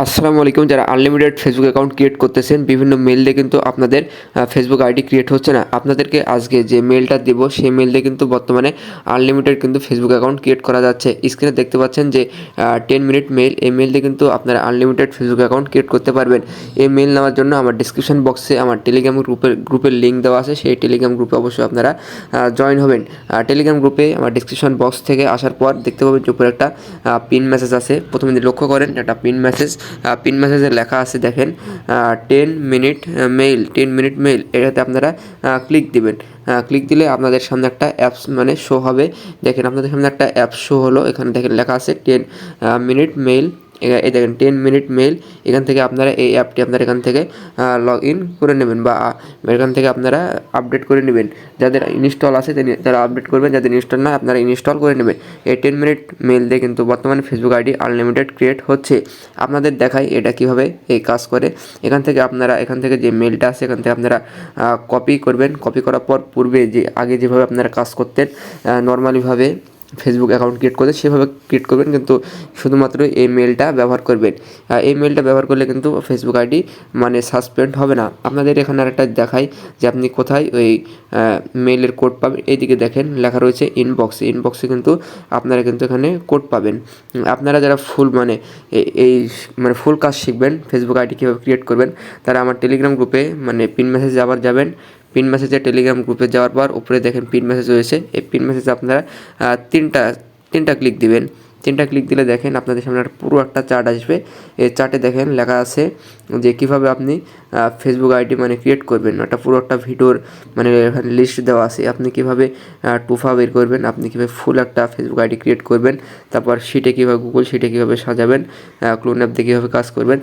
আসসালামু আলাইকুম। যারা আনলিমিটেড ফেসবুক অ্যাকাউন্ট ক্রিয়েট করতেছেন, বিভিন্ন মেল দিয়ে কিন্তু আপনাদের ফেসবুক আইডি ক্রিয়েট হচ্ছে না। আপনাদেরকে আজকে যে মেলটা দেব সেই মেল দিয়ে কিন্তু বর্তমানে আনলিমিটেড কিন্তু ফেসবুক অ্যাকাউন্ট ক্রিয়েট করা যাচ্ছে। স্ক্রিনে দেখতে পাচ্ছেন যে 10 মিনিট মেল, এই মেল দিয়ে কিন্তু আপনারা আনলিমিটেড ফেসবুক অ্যাকাউন্ট ক্রিয়েট করতে পারবেন। এই মেল নেওয়ার জন্য আমার ডিসক্রিপশন বক্সে আমার টেলিগ্রাম গ্রুপের লিঙ্ক দেওয়া আছে। সেই টেলিগ্রাম গ্রুপে অবশ্যই আপনারা জয়েন হবেন। টেলিগ্রাম গ্রুপে আমার ডিসক্রিপশন বক্স থেকে আসার পর দেখতে পাবেন যে উপরে একটা পিন মেসেজ আছে। প্রথমে লক্ষ্য করেন একটা পিন মেসেজে লেখা আছে, দেখেন 10 মিনিট মেইল, 10 মিনিট মেইল। এটাতে আপনারা ক্লিক দিবেন। ক্লিক দিলে আপনাদের সামনে একটা অ্যাপস মানে শো হবে। দেখেন আপনাদের সামনে একটা অ্যাপস শো হলো। এখানে দেখেন লেখা আছে 10 মিনিট মেইল। এই দেখেন 10 মিনিট মেইল। এখান থেকে আপনারা এই অ্যাপটি আপনারা এখান থেকে লগ ইন করে নেবেন বা এখান থেকে আপনারা আপডেট করে নেবেন। যাদের ইনস্টল আছে তারা আপডেট করবেন, যাদের ইনস্টল না আপনারা ইনস্টল করে নেবেন। এই 10 মিনিট মেইল দিয়ে কিন্তু বর্তমানে ফেসবুক আইডি আনলিমিটেড ক্রিয়েট হচ্ছে। আপনাদের দেখাই এটা কিভাবে এই কাজ করে। এখান থেকে যে মেইলটা আছে এখান থেকে আপনারা কপি করবেন। কপি করার পর পূর্বে যে আগে যেভাবে আপনারা কাজ করতেন নর্মালিভাবে ফেসবুক অ্যাকাউন্ট ক্রিয়েট করতে সেভাবে ক্রিয়েট করবেন, কিন্তু শুধুমাত্র এই মেলটা ব্যবহার করবেন। এই মেলটা ব্যবহার করলে কিন্তু ফেসবুক আইডি মানে সাসপেন্ড হবে না। আপনাদের এখানে আরেকটা দেখাই যে আপনি কোথায় ওই মেইলের কোড পাবেন। এইদিকে দেখেন লেখা রয়েছে ইনবক্সে কিন্তু আপনারা কিন্তু এখানে কোড পাবেন। আপনারা যারা ফুল মানে এই মানে ফুল কাজ শিখবেন ফেসবুক আইডি কীভাবে ক্রিয়েট করবেন, তারা আমার টেলিগ্রাম গ্রুপে মানে পিন মেসেজে আবার যাবেন। পিন মেসেজে টেলিগ্রাম গ্রুপে যাওয়ার পর উপরে দেখেন পিন মেসেজ রয়েছে। এই পিন মেসেজে আপনারা তিনটা ক্লিক দিবেন। তিনটা ক্লিক দিলে দেখেন আপনাদের সামনে পুরো একটা চার্ট আসবে। এই চার্টে দেখেন লেখা আছে যে কীভাবে আপনি ফেসবুক আইডি মানে ক্রিয়েট করবেন। পুরো একটা ভিডিওর মানে এখানে লিস্ট দেওয়া আছে। আপনি কীভাবে টুফা বের করবেন, আপনি কীভাবে ফুল একটা ফেসবুক আইডি ক্রিয়েট করবেন, তারপর গুগল শিটে কীভাবে সাজাবেন, ক্লোন অ্যাপ দিয়ে কীভাবে কাজ করবেন।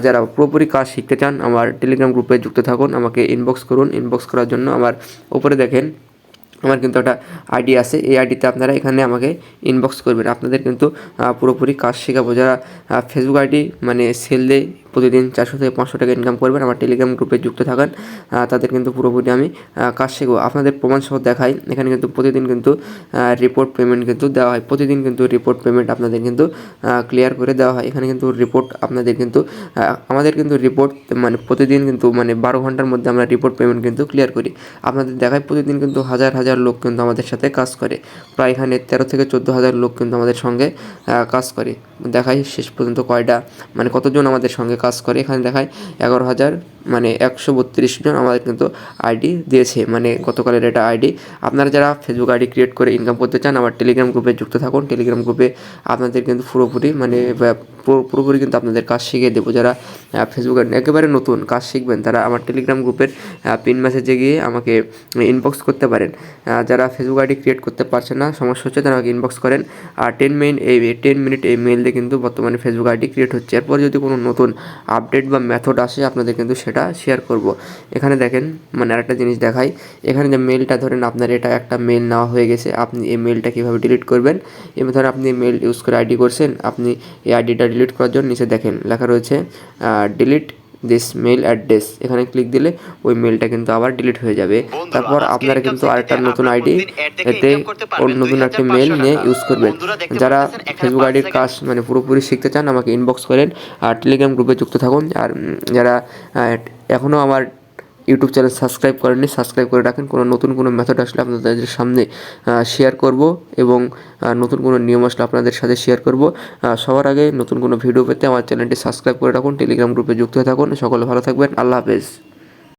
যারা পুরোপুরি কাজ শিখতে চান আমার টেলিগ্রাম গ্রুপে যুক্ত থাকুন, আমাকে ইনবক্স করুন। ইনবক্স করার জন্য আমার উপরে দেখেন আমার কিন্তু একটা আইডি আছে। এই আইডিতে আপনারা এখানে আমাকে ইনবক্স করবেন। আপনাদের কিন্তু পুরোপুরি কাজ শেখাবো। যারা ফেসবুক আইডি মানে সেল দিয়ে প্রতিদিন 400 থেকে 500 টাকা ইনকাম করবেন, আমার টেলিগ্রাম গ্রুপে যুক্ত থাকেন, তাদের কিন্তু পুরোপুরি আমি কাজ শেখাবো। আপনাদের প্রমাণসহ দেখাই। এখানে কিন্তু প্রতিদিন কিন্তু রিপোর্ট পেমেন্ট কিন্তু দেওয়া হয়। প্রতিদিন কিন্তু রিপোর্ট পেমেন্ট আপনাদের কিন্তু ক্লিয়ার করে দেওয়া হয়। এখানে কিন্তু রিপোর্ট আপনাদের কিন্তু আমাদের কিন্তু রিপোর্ট মানে প্রতিদিন কিন্তু মানে 12 ঘন্টার মধ্যে আমরা রিপোর্ট পেমেন্ট কিন্তু ক্লিয়ার করি। আপনাদের দেখায় প্রতিদিন কিন্তু হাজার হাজার লোক কিন্তু আমাদের সাথে কাজ করে। প্রায় এখানে 13 থেকে 14 হাজার লোক কিন্তু আমাদের সঙ্গে কাজ করে। দেখাই শেষ পর্যন্ত কয়টা মানে কতজন আমাদের সঙ্গে কাজ করে। এখানে দেখায় 11,000 মানে 132 জন আমাদের কিন্তু আইডি দিয়েছে, মানে গতকালের এটা আইডি। আপনারা যারা ফেসবুক আইডি ক্রিয়েট করে ইনকাম করতে চান আমার টেলিগ্রাম গ্রুপে যুক্ত থাকুন। টেলিগ্রাম গ্রুপে আপনাদের কিন্তু পুরোপুরি কিন্তু আপনাদের কাজ শিখিয়ে দেবো। যারা ফেসবুক একেবারে নতুন কাজ শিখবেন তারা আমার টেলিগ্রাম গ্রুপের পিন মেসেজে গিয়ে আমাকে ইনবক্স করতে পারেন। যারা ফেসবুক আইডি ক্রিয়েট করতে পারছেন না, সমস্যা হচ্ছে, তারা আমাকে ইনবক্স করেন। আর 10 মিনিট এই মেল দিয়ে কিন্তু বর্তমানে ফেসবুক আইডি ক্রিয়েট হচ্ছে। এরপর যদি কোনো নতুন আপডেট বা মেথড আসে আপনাদের কিন্তু সেটা শেয়ার করব। এখানে দেখেন মানে আরেকটা জিনিস দেখাই। এখানে যে মেলটা ধরেন আপনার এটা একটা মেল নেওয়া হয়ে গেছে, আপনি এই মেলটা কীভাবে ডিলিট করবেন। এবার ধরেন আপনি মেল ইউজ করে আইডি করছেন, আপনি এই আইডিটা ডিলিট করার জন্য নিচে দেখেন লেখা রয়েছে ডিলিট দিস মেল অ্যাড্রেস। এখানে ক্লিক দিলে ওই মেলটা কিন্তু আবার ডিলিট হয়ে যাবে। তারপর আপনারা কিন্তু আরেকটা নতুন আইডি এতে নতুন একটা মেল নিয়ে ইউজ করবেন। যারা ফেসবুক আইডির কাজ মানে পুরোপুরি শিখতে চান আমাকে ইনবক্স করেন আর টেলিগ্রাম গ্রুপে যুক্ত থাকুন। আর যারা এখনও আমার ইউটিউব চ্যানেল সাবস্ক্রাইব করেননি সাবস্ক্রাইব করে রাখেন। নতুন কোনো মেথড আসলে আপনাদের সামনে শেয়ার করব এবং নতুন কোনো নিয়ম আসলে আপনাদের সাথে শেয়ার করব। সবার আগে নতুন কোনো ভিডিও পেতে আমার চ্যানেলটি সাবস্ক্রাইব করে রাখুন, টেলিগ্রাম গ্রুপে যুক্ত হয়ে থাকুন। সকলে ভালো থাকবেন। আল্লাহ হাফেজ।